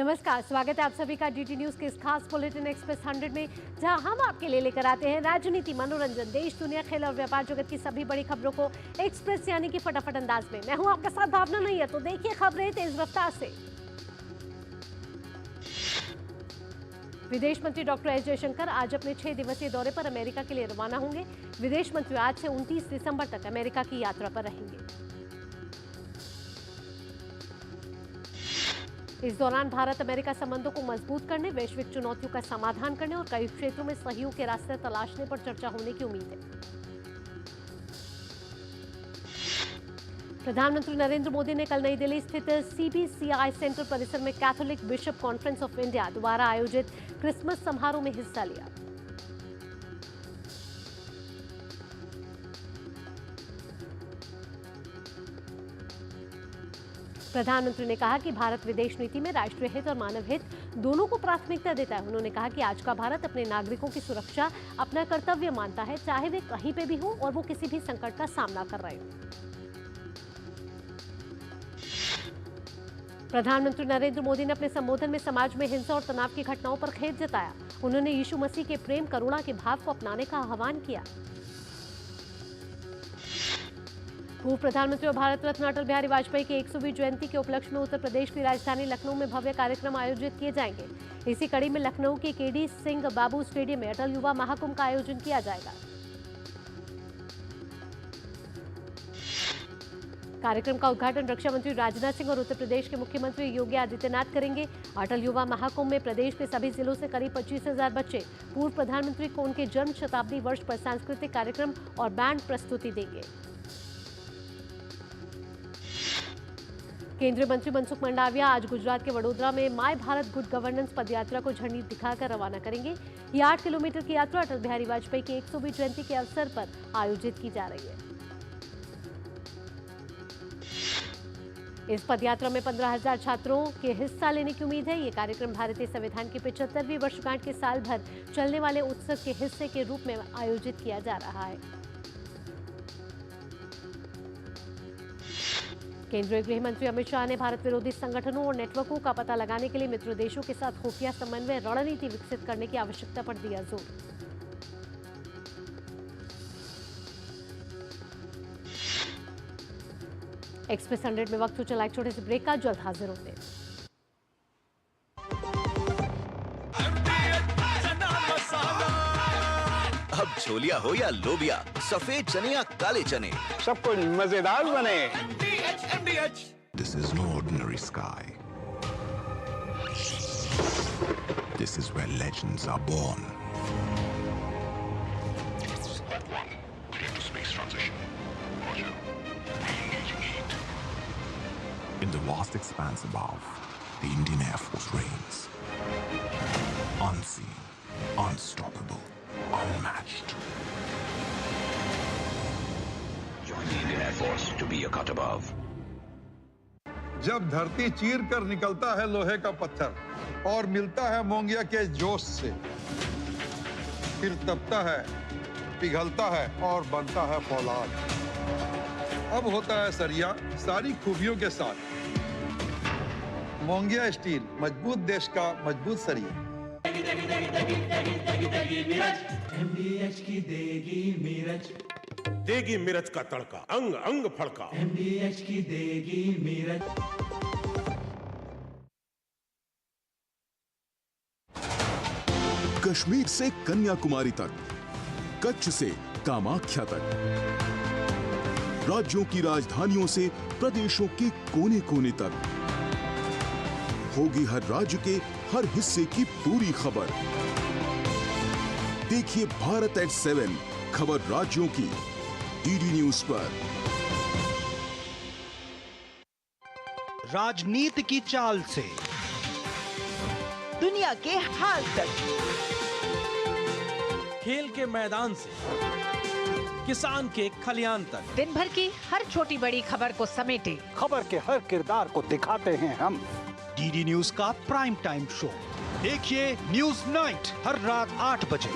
नमस्कार, स्वागत है आप सभी का डीडी न्यूज के इस खास बुलेटिन एक्सप्रेस 100 में, जहां हम आपके लिए लेकर आते हैं राजनीति, मनोरंजन, देश दुनिया, खेल और व्यापार जगत की सभी बड़ी खबरों को एक्सप्रेस यानी कि फटाफट अंदाज में। मैं हूं आपके साथ भावना नहीं है, तो देखिए खबरें तेज रफ्तार से। विदेश मंत्री डॉक्टर एस जयशंकर आज अपने 6 दिवसीय दौरे पर अमेरिका के लिए रवाना होंगे। विदेश मंत्री आज से 29 दिसंबर तक अमेरिका की यात्रा पर रहेंगे। इस दौरान भारत अमेरिका संबंधों को मजबूत करने, वैश्विक चुनौतियों का समाधान करने और कई क्षेत्रों में सहयोग के रास्ते तलाशने पर चर्चा होने की उम्मीद है। प्रधानमंत्री नरेंद्र मोदी ने कल नई दिल्ली स्थित CBCI सेंटर परिसर में Catholic bishop conference of India द्वारा आयोजित क्रिसमस समारोह में हिस्सा लिया। प्रधानमंत्री ने कहा कि भारत विदेश नीति में राष्ट्रीय हित और मानव हित दोनों को प्राथमिकता देता है। उन्होंने कहा कि आज का भारत अपने नागरिकों की सुरक्षा अपना कर्तव्य मानता है, चाहे वे कहीं पे भी हो और वो किसी भी संकट का सामना कर रहे हो। प्रधानमंत्री नरेंद्र मोदी ने अपने संबोधन में समाज में हिंसा और तनाव की घटनाओं पर खेद जताया। उन्होंने यीशु मसीह के प्रेम करुणा के भाव को अपनाने का आह्वान किया। पूर्व प्रधानमंत्री और भारत रत्न अटल बिहारी वाजपेयी की 100वीं जयंती के उपलक्ष्य में उत्तर प्रदेश की राजधानी लखनऊ में भव्य कार्यक्रम आयोजित किए जाएंगे। इसी कड़ी में लखनऊ के KD सिंह बाबू स्टेडियम में अटल युवा महाकुंभ का आयोजन किया जाएगा। कार्यक्रम का उद्घाटन रक्षा मंत्री राजनाथ सिंह और उत्तर प्रदेश के मुख्यमंत्री योगी आदित्यनाथ करेंगे। अटल युवा महाकुंभ में प्रदेश के सभी जिलों से करीब 25,000 बच्चे पूर्व प्रधानमंत्री को उनके जन्म शताब्दी वर्ष पर सांस्कृतिक कार्यक्रम और बैंड प्रस्तुति देंगे। केंद्रीय मंत्री मनसुख मंडाविया आज गुजरात के वडोदरा में माय भारत गुड गवर्नेंस पदयात्रा को झंडी दिखाकर रवाना करेंगे। ये 8 किलोमीटर की यात्रा अटल बिहारी वाजपेयी की 100वीं जयंती के अवसर पर आयोजित की जा रही है। इस पदयात्रा में 15,000 छात्रों के हिस्सा लेने की उम्मीद है। ये कार्यक्रम भारतीय संविधान की 75वीं वर्षगांठ के साल भर चलने वाले उत्सव के हिस्से के रूप में आयोजित किया जा रहा है। केंद्रीय गृह मंत्री अमित शाह ने भारत विरोधी संगठनों और नेटवर्कों का पता लगाने के लिए मित्र देशों के साथ खुफिया समन्वय रणनीति विकसित करने की आवश्यकता पर दिया जोर। एक्सप्रेस 100 में वक्त हो चला एक छोटे से ब्रेक का, जल्द हाजिर होते हैं। अब छोलिया हो या लोबिया, सफेद चने या काले चने, सब कुछ मजेदार बने। This is no ordinary sky. This is where legends are born. Space transition. Roger. Engaging heat. In the vast expanse above, the Indian Air Force reigns. Unseen, unstoppable, unmatched. Join the Indian Air Force to be a cut above. जब धरती चीर कर निकलता है लोहे का पत्थर और मिलता है मोंगिया के जोश से, फिर तपता है, पिघलता है और बनता है फौलाद। अब होता है सरिया सारी खूबियों के साथ। मोंगिया स्टील, मजबूत देश का मजबूत सरिया। MDH की देगी मिर्च, देगी मिर्च का तड़का, अंग अंग फड़का। MDH की देगी मिर्च। कश्मीर से कन्याकुमारी तक, कच्छ से कामाख्या तक, राज्यों की राजधानियों से प्रदेशों के कोने कोने तक, होगी हर राज्य के हर हिस्से की पूरी खबर। देखिए भारत एट 7 खबर राज्यों की डीडी न्यूज पर। राजनीति की चाल से दुनिया के हाल तक, खेल के मैदान से किसान के खलियान तक, दिन भर की हर छोटी बड़ी खबर को समेटे खबर के हर किरदार को दिखाते हैं हम। डीडी न्यूज का प्राइम टाइम शो देखिए न्यूज नाइट हर रात 8 बजे।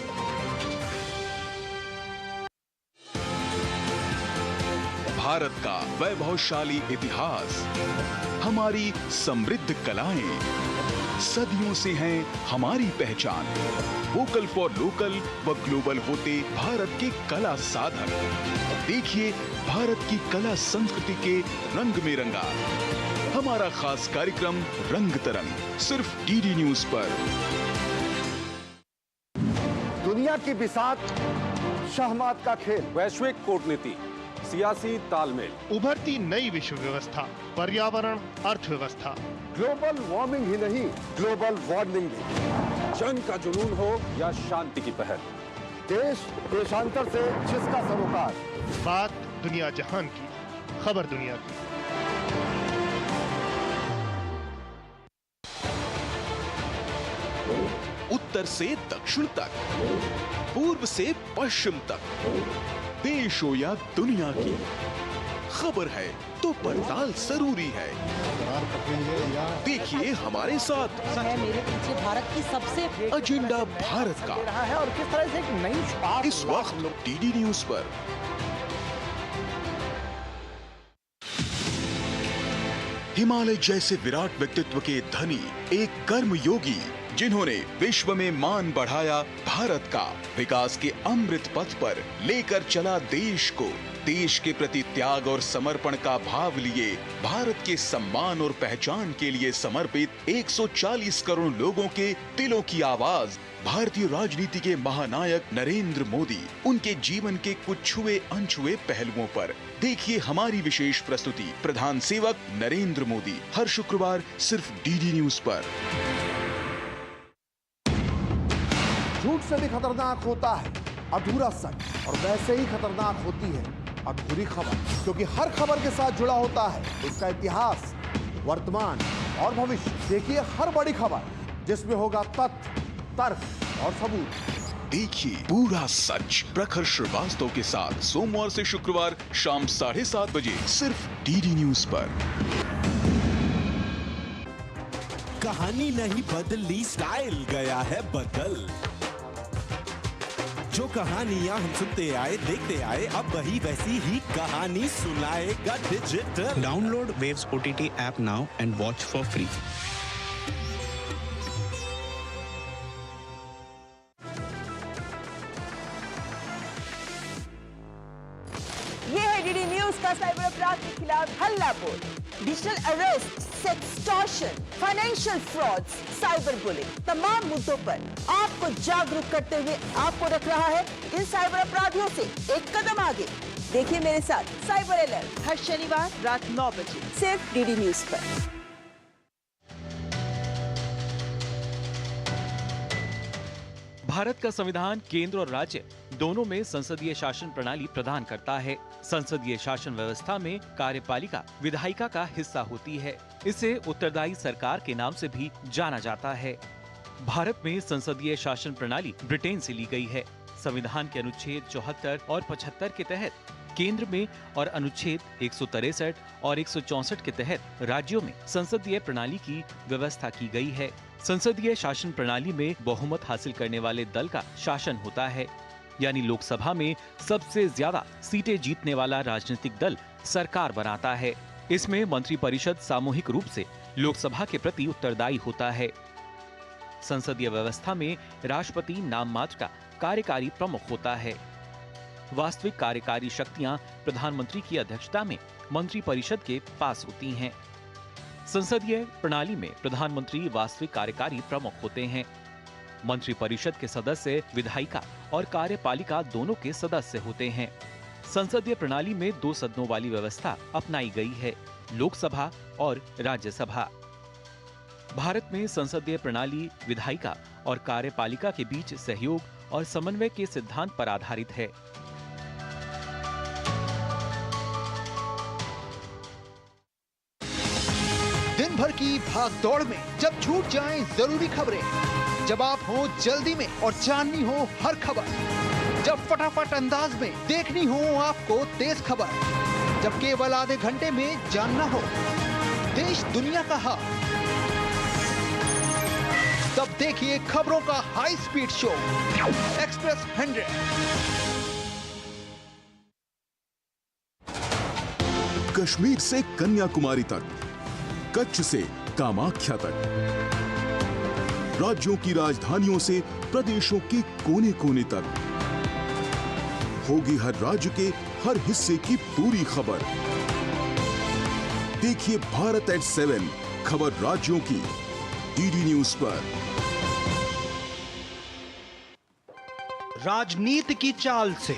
भारत का वैभवशाली इतिहास, हमारी समृद्ध कलाएं, सदियों से हैं हमारी पहचान। वोकल फॉर लोकल व ग्लोबल होते भारत के कला साधक। देखिए भारत की कला संस्कृति के रंग में रंगा हमारा खास कार्यक्रम रंग तरंग, सिर्फ डीडी न्यूज पर। दुनिया की बिसात शहमात का खेल, वैश्विक कूटनीति, सियासी तालमेल, उभरती नई विश्व व्यवस्था, पर्यावरण, अर्थव्यवस्था, ग्लोबल वार्मिंग ही नहीं, ग्लोबल वार्निंग भी। जंग का जुनून हो या शांति की पहल, देश देशांतर से जिसका सरोकार। बात दुनिया जहान की, खबर दुनिया की। उत्तर से दक्षिण तक, पूर्व से पश्चिम तक, देश हो या दुनिया की, खबर है तो पड़ताल जरूरी है। देखिए हमारे साथ मेरे पीछे भारत की सबसे एजेंडा भारत का है और किस तरह से एक नई शुरुआत इस वक्त डीडी न्यूज पर। हिमालय जैसे विराट व्यक्तित्व के धनी एक कर्म योगी, जिन्होंने विश्व में मान बढ़ाया भारत का, विकास के अमृत पथ पर लेकर चला देश को, देश के प्रति त्याग और समर्पण का भाव लिए भारत के सम्मान और पहचान के लिए समर्पित 140 करोड़ लोगों के दिलों की आवाज, भारतीय राजनीति के महानायक नरेंद्र मोदी, उनके जीवन के कुछ छुए अनछुए पहलुओं पर देखिए हमारी विशेष प्रस्तुति प्रधान सेवक नरेंद्र मोदी, हर शुक्रवार सिर्फ डीडी न्यूज पर। झूठ से भी खतरनाक होता है अधूरा सच, और वैसे ही खतरनाक होती है अधूरी खबर, क्योंकि हर खबर के साथ जुड़ा होता है उसका इतिहास, वर्तमान और भविष्य। देखिए हर बड़ी खबर जिसमें होगा तथ्य, तर्क और सबूत। देखिए पूरा सच प्रखर श्रीवास्तव के साथ सोमवार से शुक्रवार शाम 7:30 बजे सिर्फ डीडी न्यूज पर। कहानी नहीं बदली, स्टाइल गया है बदल। जो कहानियां हम सुनते आए देखते आए, अब वही वैसी ही कहानी सुनाएगा digital. Download waves OTT app now and watch for free. ये है डीडी न्यूज का साइबर अपराध के खिलाफ हल्ला बोल। Digital arrest, sextortion, financial frauds, cyber bullying, तमाम मुद्दों पर आपको जागरूक करते हुए आपको रख रहा है इन साइबर अपराधियों से एक कदम आगे। देखिए मेरे साथ साइबर अलर्ट हर शनिवार रात 9 बजे सिर्फ डीडी न्यूज पर। भारत का संविधान केंद्र और राज्य दोनों में संसदीय शासन प्रणाली प्रदान करता है। संसदीय शासन व्यवस्था में कार्यपालिका विधायिका का हिस्सा होती है। इसे उत्तरदायी सरकार के नाम से भी जाना जाता है। भारत में संसदीय शासन प्रणाली ब्रिटेन से ली गई है। संविधान के अनुच्छेद 74 और 75 के तहत केंद्र में और अनुच्छेद 163 और 164 के तहत राज्यों में संसदीय प्रणाली की व्यवस्था की गई है। संसदीय शासन प्रणाली में बहुमत हासिल करने वाले दल का शासन होता है, यानी लोकसभा में सबसे ज्यादा सीटें जीतने वाला राजनीतिक दल सरकार बनाता है। इसमें मंत्रिपरिषद सामूहिक रूप से लोकसभा के प्रति उत्तरदायी होता है। संसदीय व्यवस्था में राष्ट्रपति नाम मात्र का कार्यकारी प्रमुख होता है। वास्तविक कार्यकारी शक्तियां प्रधानमंत्री की अध्यक्षता में मंत्रिपरिषद के पास होती हैं। संसदीय प्रणाली में प्रधानमंत्री वास्तविक कार्यकारी प्रमुख होते हैं। मंत्रिपरिषद के सदस्य विधायिका और कार्यपालिका दोनों के सदस्य होते हैं। संसदीय प्रणाली में 2 सदनों वाली व्यवस्था अपनाई गई है, लोकसभा और राज्यसभा। भारत में संसदीय प्रणाली विधायिका और कार्यपालिका के बीच सहयोग और समन्वय के सिद्धांत पर आधारित है। दिन भर की भाग दौड़ में जब छूट जाएं जरूरी खबरें, जब आप हो जल्दी में और जाननी हो हर खबर, जब फटाफट अंदाज में देखनी हो आपको तेज खबर, जब केवल आधे घंटे में जानना हो देश दुनिया का हाल, तब देखिए खबरों का high speed show express 100। Kashmir से कन्याकुमारी तक, कच्छ से कामाख्या तक, राज्यों की राजधानियों से प्रदेशों के कोने कोने तक होगी हर राज्य के हर हिस्से की पूरी खबर। देखिए भारत एट 7 खबर राज्यों की डीडी न्यूज पर। राजनीति की चाल से।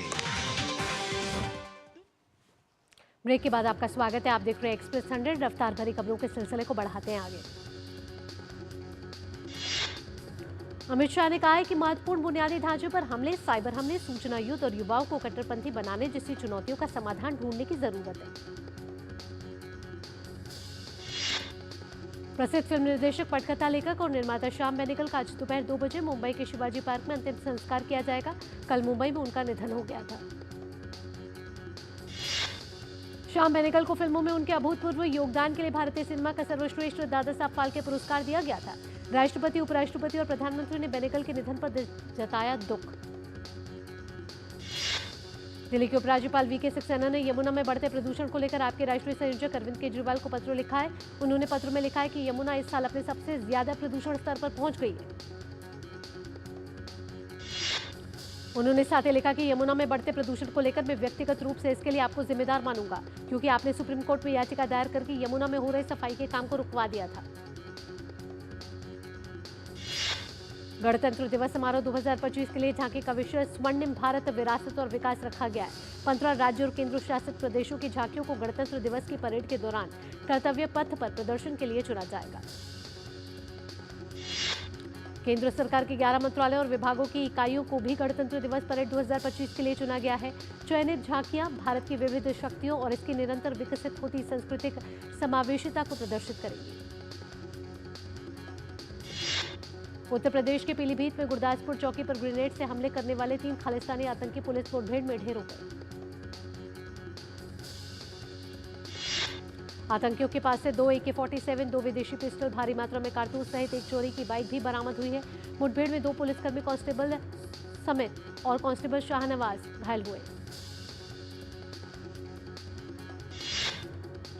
ब्रेक के बाद आपका स्वागत है। आप देख रहे हैं एक्सप्रेस 100। रफ्तार भरी खबरों के सिलसिले को बढ़ाते हैं आगे। अमित शाह ने कहा है कि महत्वपूर्ण बुनियादी ढांचे पर हमले, साइबर हमले, सूचना युद्ध और युवाओं को कट्टरपंथी बनाने जैसी चुनौतियों का समाधान ढूंढने की जरूरत है। प्रसिद्ध फिल्म निर्देशक, पटकथा लेखक और निर्माता श्याम बेनेगल का आज दोपहर 2 बजे मुंबई के शिवाजी पार्क में अंतिम संस्कार किया जाएगा। कल मुंबई में उनका निधन हो गया था। श्याम बेनेगल को फिल्मों में उनके अभूतपूर्व योगदान के लिए भारतीय सिनेमा का सर्वश्रेष्ठ दादा साहब फाल्के पुरस्कार दिया गया था। राष्ट्रपति, उपराष्ट्रपति और प्रधानमंत्री ने बेनेगल के निधन पर जताया दुख। दिल्ली के उपराज्यपाल वीके सक्सेना ने यमुना में बढ़ते प्रदूषण को लेकर आपके राष्ट्रीय संयोजक अरविंद केजरीवाल को पत्र लिखा है। उन्होंने पत्र में लिखा है कि यमुना इस साल अपने सबसे ज्यादा प्रदूषण स्तर पर पहुंच गई है। उन्होंने साथ ही लिखा कि यमुना में बढ़ते प्रदूषण को लेकर मैं व्यक्तिगत रूप से इसके लिए आपको जिम्मेदार मानूंगा, क्योंकि आपने सुप्रीम कोर्ट में याचिका दायर करके यमुना में हो रहे सफाई के काम को रुकवा दिया था। गणतंत्र दिवस समारोह 2025 के लिए झांकी का विषय स्वर्णिम भारत, विरासत और विकास रखा गया है। 15 राज्यों और केंद्र शासित प्रदेशों की झांकियों को गणतंत्र दिवस की परेड के दौरान कर्तव्य पथ पर प्रदर्शन के लिए चुना जाएगा। केंद्र सरकार के 11 मंत्रालयों और विभागों की इकाइयों को भी गणतंत्र दिवस परेड 2025 के लिए चुना गया है। चयनित झांकियां भारत की विविध शक्तियों और इसकी निरंतर विकसित होती सांस्कृतिक समावेशिता को प्रदर्शित करेंगी। उत्तर प्रदेश के पीलीभीत में गुरदासपुर चौकी पर ग्रेनेड से हमले करने वाले 3 खालिस्तानी आतंकी पुलिस मुठभेड़ में ढेर हो गए। आतंकियों के पास से 2 AK-47, 2 विदेशी पिस्टल, भारी मात्रा में कारतूस सहित एक चोरी की बाइक भी बरामद हुई है। मुठभेड़ में 2 पुलिसकर्मी कांस्टेबल समेत और कांस्टेबल शाहनवाज घायल हुए।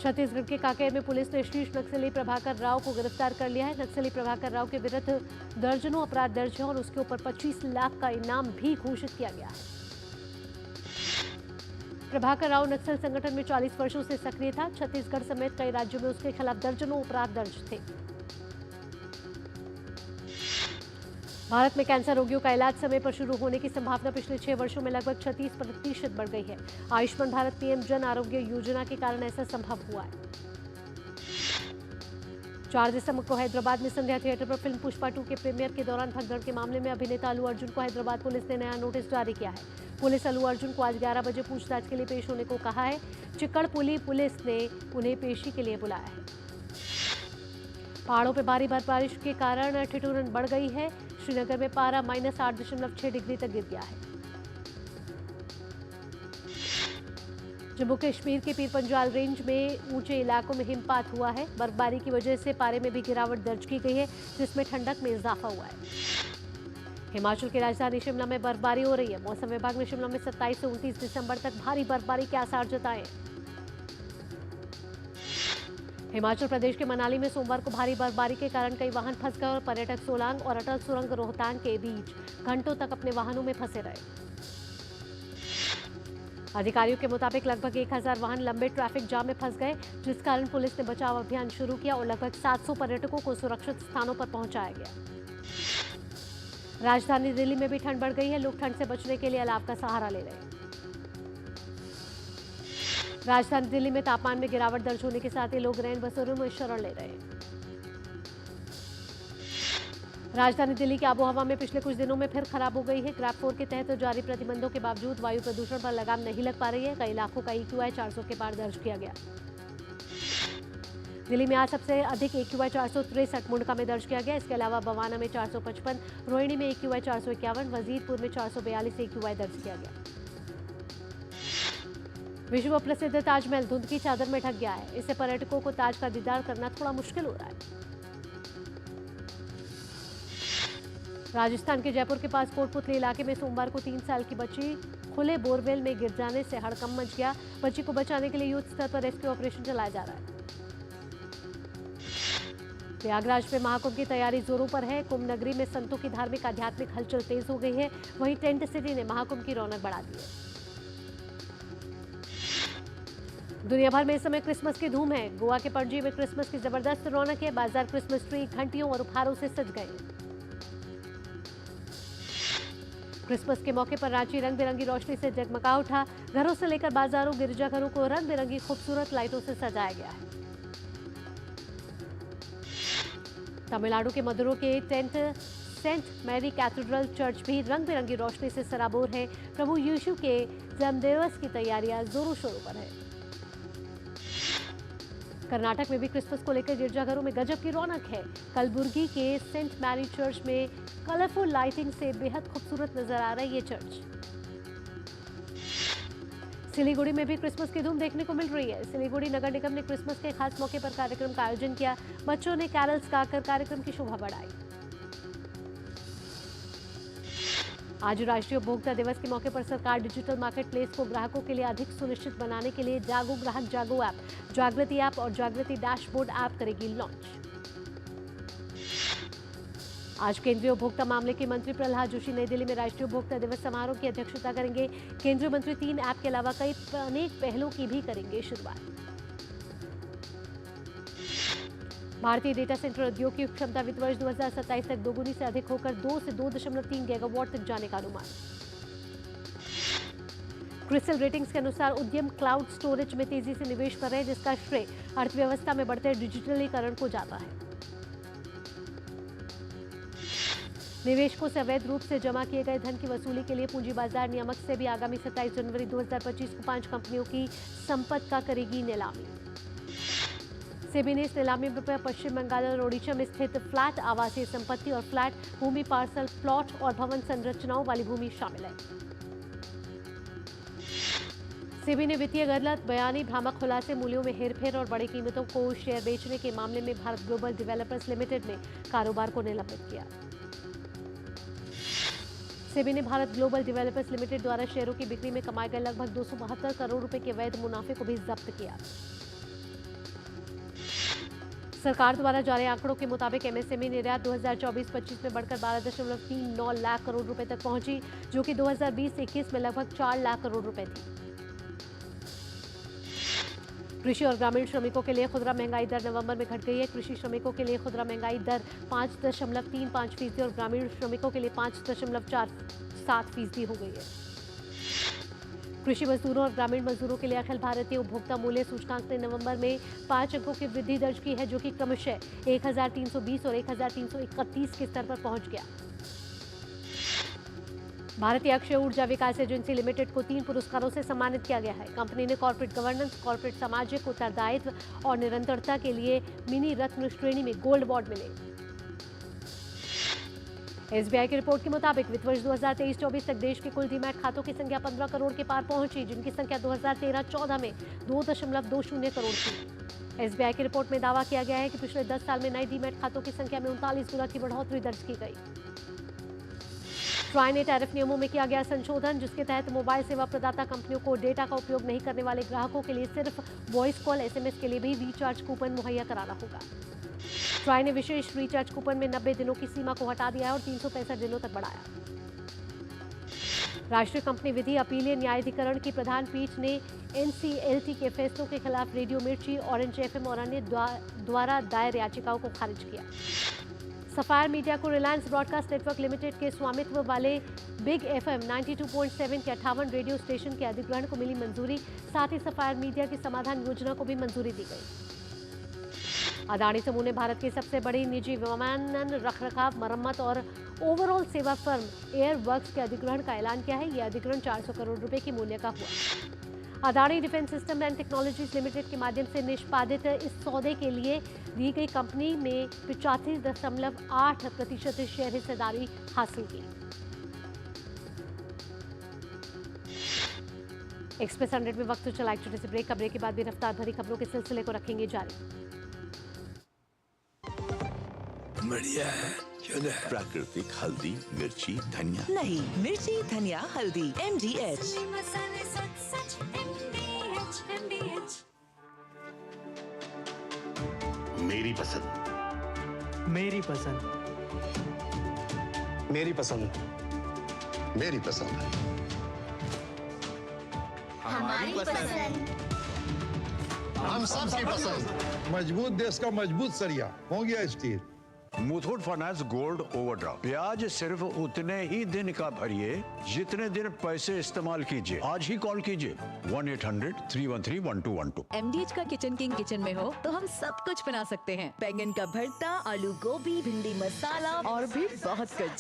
छत्तीसगढ़ के कांकेर में पुलिस ने शीर्ष नक्सली प्रभाकर राव को गिरफ्तार कर लिया है। नक्सली प्रभाकर राव के विरुद्ध दर्जनों अपराध दर्ज है और उसके ऊपर 25 लाख का इनाम भी घोषित किया गया है। प्रभाकर राव नक्सल संगठन में 40 वर्षों से सक्रिय था। छत्तीसगढ़ समेत कई राज्यों में उसके खिलाफ दर्जनों अपराध दर्ज थे। भारत में कैंसर रोगियों का इलाज समय पर शुरू होने की संभावना पिछले 6 वर्षों में लगभग 36% बढ़ गई है। आयुष्मान भारत पीएम जन आरोग्य योजना के कारण ऐसा संभव हुआ है। 4 दिसंबर को हैदराबाद में संध्या थिएटर पर फिल्म पुष्पा 2 के प्रीमियर के दौरान भगदड़ के मामले में अभिनेता अल्लू अर्जुन को हैदराबाद पुलिस ने नया नोटिस जारी किया है। पुलिस अल्लू अर्जुन को आज 11 बजे पूछताछ के लिए पेश होने को कहा है। चिक्कड़पुली पुलिस ने उन्हें पेशी के लिए बुलाया है। पहाड़ों पर भारी बर्फबारी के कारण ठिठुरन बढ़ गई है। श्रीनगर में पारा -8.6 डिग्री तक गिर गया है। जम्मू कश्मीर के पीर पंजाल रेंज में ऊंचे इलाकों में हिमपात हुआ है। बर्फबारी की वजह से पारे में भी गिरावट दर्ज की गई है, जिसमें ठंडक में इजाफा हुआ है। हिमाचल की राजधानी शिमला में बर्फबारी हो रही है। मौसम विभाग ने शिमला में 27 से 29 दिसंबर तक भारी बर्फबारी के आसार जताए। हिमाचल प्रदेश के मनाली में सोमवार को भारी बर्फबारी के कारण कई वाहन फंस गए और पर्यटक सोलांग और अटल सुरंग रोहतांग के बीच घंटों तक अपने वाहनों में फंसे रहे। अधिकारियों के मुताबिक लगभग 1000 वाहन लंबे ट्रैफिक जाम में फंस गए, जिस कारण पुलिस ने बचाव अभियान शुरू किया और लगभग 700 पर्यटकों को सुरक्षित स्थानों पर पहुंचाया गया। राजधानी दिल्ली में भी ठंड बढ़ गई है। लोग ठंड से बचने के लिए अलाव का सहारा ले रहे हैं। राजधानी दिल्ली में तापमान में गिरावट दर्ज होने के साथ ही लोग रैन बसेरों में शरण ले रहे हैं। राजधानी दिल्ली की आबोहवा में पिछले कुछ दिनों में फिर खराब हो गई है। ग्रैप 4 के तहत जारी प्रतिबंधों के बावजूद वायु प्रदूषण पर लगाम नहीं लग पा रही है। कई इलाकों का EQI 400 के पार दर्ज किया गया। दिल्ली में आज सबसे अधिक EQI 463 मुंडका में दर्ज किया गया। इसके अलावा बवाना में 455, रोहिणी में EQI 451, वजीरपुर में 442 EQI दर्ज किया गया। विश्व प्रसिद्ध ताजमहल धुंध की चादर में ढक गया है। इससे पर्यटकों को ताज का दीदार करना थोड़ा मुश्किल हो रहा है। राजस्थान के जयपुर के पास कोटपुतली इलाके में सोमवार को 3 साल की बच्ची खुले बोरवेल में गिर जाने से हड़कंप मच गया। बच्ची को बचाने के लिए युद्ध स्तर पर रेस्क्यू ऑपरेशन चलाया जा रहा है। प्रयागराज में महाकुंभ की तैयारी जोरों पर है। कुंभ नगरी में संतों की धार्मिक आध्यात्मिक हलचल तेज हो गई है। वहीं टेंट सिटी ने महाकुंभ की रौनक बढ़ा दी है। दुनिया भर में इस समय क्रिसमस की धूम है। गोवा के पणजी में क्रिसमस की जबरदस्त रौनक है। बाजार क्रिसमस ट्री, घंटियों और उपहारों से सज गए हैं। क्रिसमस के मौके पर रांची रंग बिरंगी रोशनी से जगमगा उठा। घरों से लेकर बाजारों, गिरजाघरों को रंग बिरंगी खूबसूरत लाइटों से सजाया गया है। तमिलनाडु के मदुरै के सेंट मैरी कैथेड्रल चर्च भी रंग बिरंगी रोशनी से सराबोर है। प्रभु यीशु के जन्मदिवस की तैयारियां जोरों शोरों पर है। कर्नाटक में भी क्रिसमस को लेकर गिरजाघरों में गजब की रौनक है। कलबुर्गी के सेंट मैरी चर्च में कलरफुल लाइटिंग से बेहद खूबसूरत नजर आ रहा है ये चर्च। सिलीगुड़ी में भी क्रिसमस की धूम देखने को मिल रही है। सिलीगुड़ी नगर निगम ने क्रिसमस के खास मौके पर कार्यक्रम का आयोजन किया। बच्चों ने कैरल्स गाकर कार्यक्रम की शोभा बढ़ाई। आज राष्ट्रीय उपभोक्ता दिवस के मौके पर सरकार डिजिटल मार्केट प्लेस को ग्राहकों के लिए अधिक सुनिश्चित बनाने के लिए जागो ग्राहक जागो ऐप, जागृति ऐप और जागृति डैशबोर्ड ऐप करेगी लॉन्च। आज केंद्रीय उपभोक्ता मामले के मंत्री प्रहलाद जोशी नई दिल्ली में राष्ट्रीय उपभोक्ता दिवस समारोह की अध्यक्षता करेंगे। केंद्रीय मंत्री 3 ऐप के अलावा अनेक पहलों की भी करेंगे शुरुआत। भारतीय डेटा सेंटर उद्योग की क्षमता वित्त वर्ष 2027 तक दोगुनी से अधिक होकर 2 से 2.3 गीगावाट तक जाने का अनुमान। क्रिसिल रेटिंग्स के अनुसार उद्यम क्लाउड स्टोरेज में तेजी से निवेश कर रहे हैं, जिसका श्रेय अर्थव्यवस्था में बढ़ते डिजिटलीकरण को जाता है। निवेशकों से अवैध रूप से जमा किए गए धन की वसूली के लिए पूंजी बाजार नियामक से भी आगामी 27 जनवरी 2025 को 5 कंपनियों की संपत्ति का करेगी नीलामी। सेबी ने इस नीलामी में पश्चिम बंगाल और ओडिशा में स्थित फ्लैट आवासीय संपत्ति और फ्लैट भूमि, पार्सल प्लॉट और भवन संरचनाओं वाली भूमि शामिल है। सेबी ने वित्तीय गलत बयानी, भ्रामक खुलासे, मूल्यों में हेरफेर और बड़ी कीमतों को शेयर बेचने के मामले में भारत ग्लोबल डेवलपर्स लिमिटेड में कारोबार को निलंबित किया। सेबी ने भारत ग्लोबल डेवलपर्स लिमिटेड द्वारा शेयरों की बिक्री में कमाए गए लगभग 272 करोड़ रुपए के वैध मुनाफे को भी जब्त किया। सरकार द्वारा जारी आंकड़ों के मुताबिक एमएसएमई निर्यात 2024-25 में बढ़कर 12.39 लाख करोड़ रुपए तक पहुंची, जो कि 2020-21 में लगभग 4 लाख करोड़ रुपए थी। कृषि और ग्रामीण श्रमिकों के लिए खुदरा महंगाई दर नवंबर में घट गई है। कृषि श्रमिकों के लिए खुदरा महंगाई दर 5.35% और ग्रामीण श्रमिकों के लिए 5.47% हो गई है। कृषि मजदूरों और ग्रामीण मजदूरों के लिए अखिल भारतीय उपभोक्ता मूल्य सूचकांक ने नवंबर में 5 अंकों की वृद्धि दर्ज की है, जो कि क्रमशः 1320 और 1331 के स्तर पर पहुंच गया। भारतीय अक्षय ऊर्जा विकास एजेंसी लिमिटेड को 3 पुरस्कारों से सम्मानित किया गया है। कंपनी ने कॉर्पोरेट गवर्नेंस, कॉर्पोरेट सामाजिक उत्तरदायित्व और निरंतरता के लिए मिनी रत्न श्रेणी में गोल्ड अवार्ड मिले। एसबीआई की रिपोर्ट के मुताबिक वित्त वर्ष 2023-24 तक देश के कुल डीमैट खातों की संख्या 15 करोड़ के पार पहुंची, जिनकी संख्या 2013-14 में 2.20 करोड़ थी। एसबीआई की रिपोर्ट में दावा किया गया है कि पिछले 10 साल में नए डीमैट खातों की संख्या में 39 गुना की बढ़ोतरी दर्ज की गई। ट्राई ने टैरिफ नियमों में किया गया संशोधन, जिसके तहत मोबाइल सेवा प्रदाता कंपनियों को डेटा का उपयोग नहीं करने वाले ग्राहकों के लिए सिर्फ वॉइस कॉल, एसएमएस के लिए भी रिचार्ज कूपन मुहैया कराना होगा। ट्राई ने विशेष रिचार्ज कूपन में 90 दिनों की सीमा को हटा दिया है और 365 दिनों तक बढ़ाया। राष्ट्रीय कंपनी विधि अपीलीय न्यायाधिकरण की प्रधान पीठ ने एनसीएलटी के फैसलों के खिलाफ रेडियो मिर्ची, ऑरेंज एफएम और अन्य द्वारा दायर याचिकाओं को खारिज किया। सफायर मीडिया को रिलायंस ब्रॉडकास्ट नेटवर्क लिमिटेड के स्वामित्व वाले बिग एफएम 92.7 के 58 रेडियो स्टेशन के अधिग्रहण को मिली मंजूरी। साथ ही सफायर मीडिया की समाधान योजना को भी मंजूरी दी गई। अदानी समूह ने भारत की सबसे बड़ी निजी विमानन, रखरखाव, मरम्मत और ओवरऑल सेवा फर्म एयर वर्क्स के अधिग्रहण का ऐलान किया है। यह अधिग्रहण 400 करोड़ रुपए की मूल्य का हुआ। Adani defence system and technologies limited के माध्यम से निष्पादित इस सौदे के लिए दी गई कंपनी में 85.8% शेयर हिस्सेदारी हासिल की। एक्सप्रेस 100 में वक्त चला एक छोटे से ब्रेक का। ब्रेक के बाद भी रफ्तार भरी खबरों के सिलसिले को रखेंगे जारी। बढ़िया है, क्यों है? प्राकृतिक हल्दी, मिर्ची, धनिया। नहीं, मिर्ची, धनिया, हल्दी, MDH। मेरी पसंद मेरी पसंद। मेरी पसंद। मेरी पसंद। हमारी पसंद। हम सबकी पसंद। मजबूत देश का मजबूत सरिया हो गया steel. Muthoot finance gold overdraft, ब्याज सिर्फ उतने ही दिन का भरिए जितने दिन पैसे इस्तेमाल कीजिए। आज ही कॉल कीजिए 1-800-313-1212। MDH का किचन किंग किचन में हो तो हम सब कुछ बना सकते हैं। बैंगन का भरता, आलू गोभी, भिंडी मसाला और भी बहुत कुछ।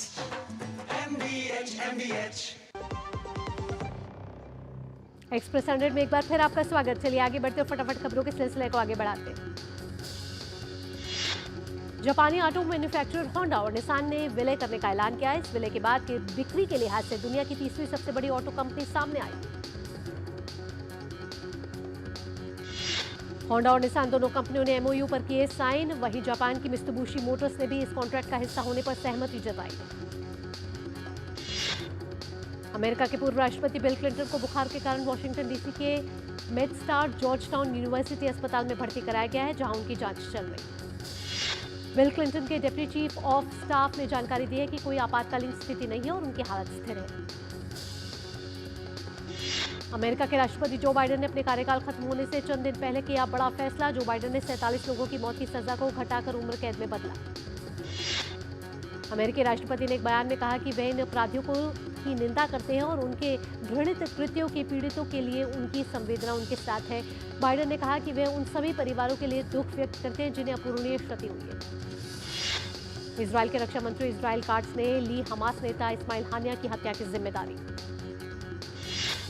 MDH। एक्सप्रेस 100 में एक बार फिर आपका स्वागत। चलिए आगे बढ़ते फटाफट खबरों के सिलसिले को आगे बढ़ाते हैं। जापानी ऑटो मैन्युफैक्चरर होंडा और निसान ने विलय करने का ऐलान किया है। इस विलय के बाद के बिक्री के लिहाज से दुनिया की तीसरी सबसे बड़ी ऑटो कंपनी सामने आई। होंडा और निसान दोनों कंपनियों ने MOU पर किए साइन। वहीं जापान की मित्सुबिशी मोटर्स ने भी इस कॉन्ट्रैक्ट का हिस्सा होने पर सहमति जताई। अमेरिका के पूर्व राष्ट्रपति बिल क्लिंटन को बुखार के कारण वॉशिंगटन DC के मेडस्टार जॉर्जटाउन यूनिवर्सिटी अस्पताल में भर्ती कराया गया है, जहां उनकी जांच चल रही है। बिल क्लिंटन के डिप्टी चीफ ऑफ स्टाफ ने जानकारी दी है कि कोई आपातकालीन स्थिति नहीं है और उनकी हालत स्थिर है। अमेरिका के राष्ट्रपति जो बाइडेन ने अपने कार्यकाल खत्म होने से चंद दिन पहले किया बड़ा फैसला। जो बाइडेन ने 47 लोगों की मौत की सजा को घटाकर उम्र कैद में बदला। अमेरिकी राष्ट्रपति ने एक बयान में कहा कि वे इन अपराधियों की निंदा करते हैं और उनके घृणित कृत्यों के पीड़ितों के लिए उनकी संवेदना उनके साथ है। बाइडेन ने कहा कि वे उन सभी परिवारों के लिए दुख व्यक्त करते हैं जिन्हें अपूरणीय क्षति हुई है। इजराइल के रक्षा मंत्री इजराइल काट्स ने ली हमास नेता इस्माइल हानिया की हत्या की जिम्मेदारी।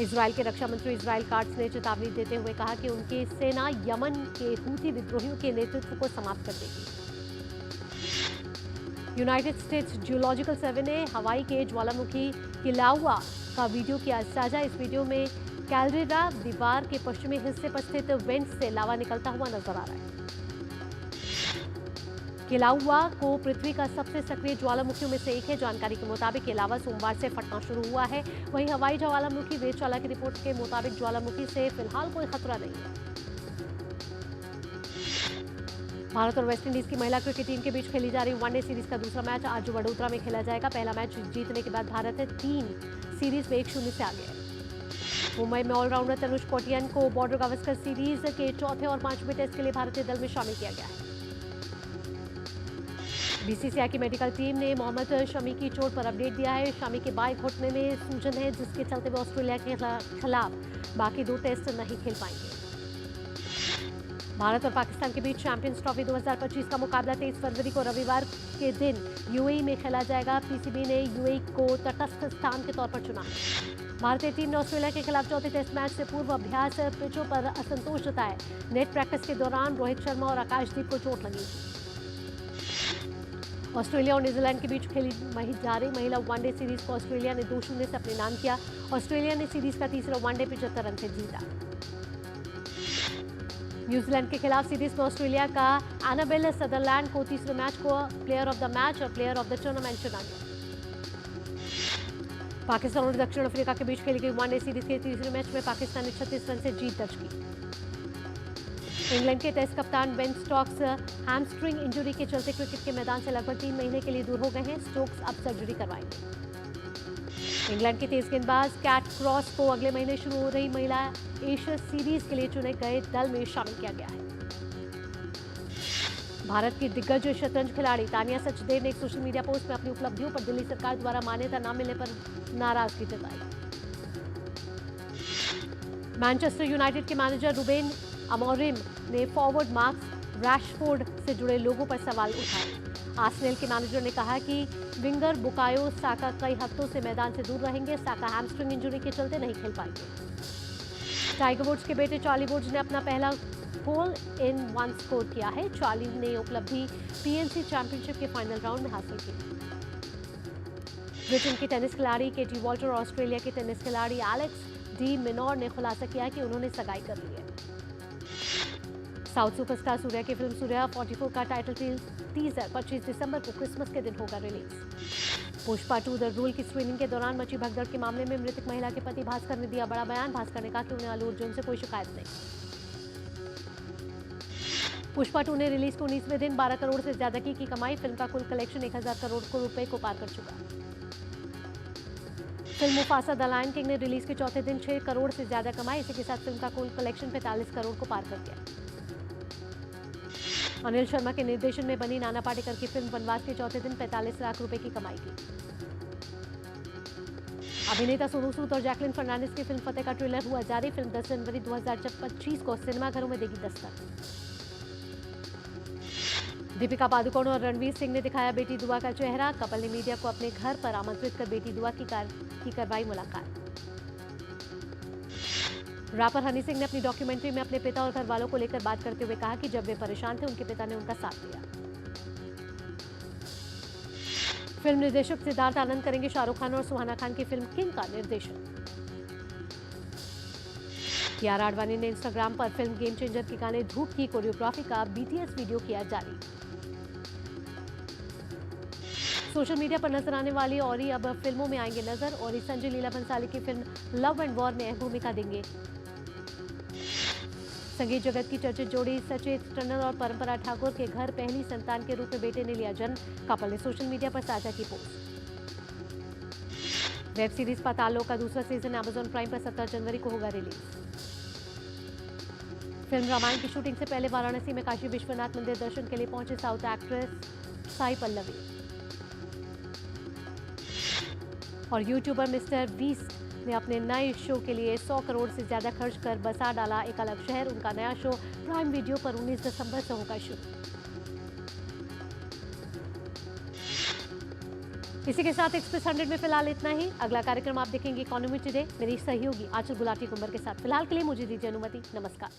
इजराइल के रक्षा मंत्री इजराइल काट्स ने चेतावनी देते हुए कहा कि उनकी सेना यमन के हूती विद्रोहियों के नेतृत्व को समाप्त कर देगी। यूनाइटेड स्टेट्स जियोलॉजिकल सर्वे ने हवाई के ज्वालामुखी किलाउआ का वीडियो किया साझा। इस वीडियो में कैलडेरा दीवार के पश्चिमी हिस्से पर स्थित वेंट से लावा निकलता हुआ नजर आ रहा है। किलाउआ को पृथ्वी का सबसे सक्रिय ज्वालामुखियों में से एक है। जानकारी के मुताबिक ये लावा सोमवार से फटना शुरू हुआ है। वहीं हवाई ज्वालामुखी वेधशाला की रिपोर्ट के मुताबिक ज्वालामुखी से फिलहाल कोई खतरा नहीं है। भारत और वेस्टइंडीज की महिला क्रिकेट टीम के बीच खेली जा रही वनडे सीरीज का दूसरा मैच आज वडोदरा में खेला जाएगा। पहला मैच जीतने के बाद भारत 3 सीरीज में 1-0 से आगे है। मुंबई में ऑलराउंडर तनुष कोटियन को बॉर्डर गावस्कर सीरीज के चौथे और 5वें टेस्ट के लिए भारतीय दल में शामिल किया गया है। BCCI की मेडिकल टीम ने मोहम्मद शमी की चोट पर अपडेट दिया है। शमी के बाएं घुटने में सूजन है, जिसके चलते वे ऑस्ट्रेलिया के खिलाफ बाकी 2 टेस्ट नहीं खेल पाएंगे। भारत और पाकिस्तान के बीच चैंपियंस ट्रॉफी 2025 का मुकाबला 23 फरवरी को रविवार के दिन UAE में खेला जाएगा। PCB ने UAE को तटस्थ स्थान के तौर पर चुना है। भारतीय टीम ने ऑस्ट्रेलिया के खिलाफ चौथे टेस्ट मैच से पूर्व अभ्यास पिचों पर असंतोष जताया। नेट प्रैक्टिस के दौरान रोहित शर्मा और आकाशदीप को चोट लगी। ऑस्ट्रेलिया और न्यूजीलैंड के बीच खेली जा रही महिला वनडे सीरीज को ऑस्ट्रेलिया ने 2-0 से अपने नाम किया। ऑस्ट्रेलिया ने सीरीज का तीसरा वनडे 75 रन से जीता। न्यूजीलैंड के खिलाफ सीरीज में ऑस्ट्रेलिया का एनाबेल सदरलैंड को तीसरे मैच को प्लेयर ऑफ द मैच और प्लेयर ऑफ द टूर्नामेंट चुना गया। पाकिस्तान और दक्षिण अफ्रीका के बीच खेली गई वनडे सीरीज के तीसरे मैच में पाकिस्तान ने 36 रन से जीत दर्ज की। इंग्लैंड के टेस्ट कप्तान बेन स्टोक्स हैमस्ट्रिंग इंजरी के चलते क्रिकेट के मैदान से लगभग 3 महीने के लिए दूर हो गए हैं। स्टोक्स अब सर्जरी करवाएंगे। इंग्लैंड के तेज गेंदबाज कैट क्रॉस को अगले महीने शुरू हो रही महिला एशिया सीरीज के लिए चुने गए दल में शामिल किया गया है। भारत की दिग्गज शतरंज खिलाड़ी तानिया सचदेव ने एक सोशल मीडिया पोस्ट में अपनी उपलब्धियों पर दिल्ली सरकार द्वारा मान्यता न मिलने पर नाराजगी जताई। मैनचेस्टर यूनाइटेड के मैनेजर रुबेन अमोरिम ने फॉरवर्ड मार्कस रैशफोर्ड से जुड़े लोगों पर सवाल उठाए। आर्सेनल के मैनेजर ने कहा कि विंगर बुकायो साका कई हफ्तों से मैदान से दूर रहेंगे। साका हैमस्ट्रिंग इंजरी के चलते नहीं खेल पाएंगे। टाइगर वुड्स के बेटे चार्ली वुड्स ने अपना पहला होल इन 1 स्कोर किया है। चार्ली ने उपलब्धि PNC चैंपियनशिप के फाइनल राउंड में हासिल की। ब्रिटेन के टेनिस खिलाड़ी केटी वॉल्टर और ऑस्ट्रेलिया के टेनिस खिलाड़ी एलेक्स डी मिनोर ने खुलासा किया कि उन्होंने सगाई कर ली है। साउथ सुपरस्टार सूर्या की फिल्म सूर्या 44 का टाइटल टीजर 25 दिसंबर को क्रिसमस के दिन होगा रिलीज। पुष्पा 2 द रूल की स्क्रीनिंग के दौरान मची भगदड़ के मामले में मृतक महिला के पति भास्कर ने दिया बड़ा बयान। भास्कर ने कहा कि उन्हें अल्लू अर्जुन से कोई शिकायत नहीं। पुष्पा 2 ने रिलीज के 19वें दिन 12 करोड़ से ज्यादा की कमाई। फिल्म का कुल कलेक्शन 1000 करोड़ रुपए को पार कर चुका। Film Mufasa the Lion King ने रिलीज के चौथे दिन 6 करोड़ से ज्यादा कमाई। इसी के साथ फिल्म का कुल कलेक्शन 45 करोड़ को पार कर गया। अनिल शर्मा के निर्देशन में बनी नाना पाटेकर की फिल्म वनवास के चौथे दिन 45 लाख रुपए की कमाई की। अभिनेता सोनू सूद और जैकलिन फर्नांडिस की फिल्म फतेह का ट्रेलर हुआ जारी। फिल्म 10 जनवरी 2025 को सिनेमाघरों में देगी दस्तक। दीपिका पादुकोण और रणवीर सिंह ने दिखाया बेटी दुआ का चेहरा। कपल ने मीडिया को अपने घर पर आमंत्रित कर बेटी दुआ की करवाई मुलाकात। रैपर हनी सिंह ने अपनी डॉक्यूमेंट्री में अपने पिता और घर वालों को लेकर बात करते हुए कहा कि जब वे परेशान थे उनके पिता ने उनका साथ दिया। फिल्म निर्देशक सिद्धार्थ आनंद करेंगे शाहरुख खान और सुहाना खान की फिल्म किंग का निर्देशन। कियारा आडवाणी ने इंस्टाग्राम पर फिल्म गेम चेंजर के गाने धूप की कोरियोग्राफी का BTS वीडियो किया जारी। सोशल मीडिया पर नजर आने वाली औरी अब फिल्मों में आएंगे नजर। औरी संजय लीला भंसाली की फिल्म लव एंड वॉर में अहम भूमिका देंगे। संगीत जगत की चर्चित जोड़ी सचेत टंडन और परंपरा ठाकुर के घर पहली संतान के रूप में बेटे ने लिया जन्म। कपल ने सोशल मीडिया पर साझा की पोस्ट। वेब सीरीज पाताल लोक का दूसरा सीजन Amazon प्राइम पर 17 जनवरी को होगा रिलीज। फिल्म रामायण की शूटिंग से पहले वाराणसी में काशी विश्वनाथ मंदिर दर्शन के लिए पहुंचे साउथ एक्ट्रेस साई पल्लवी। और यूट्यूबर मिस्टर बीस्ट ने अपने नए शो के लिए 100 करोड़ से ज्यादा खर्च कर बसा डाला एक अलग शहर। उनका नया शो प्राइम वीडियो पर 19 दिसंबर से होगा शुरू। इसी के साथ एक्सप्रेस 100 में फिलहाल इतना ही। अगला कार्यक्रम आप देखेंगे इकोनॉमी टुडे मेरी सहयोगी आंचल गुलाटी कुंबर के साथ। फिलहाल के लिए मुझे दीजिए अनुमति। नमस्कार।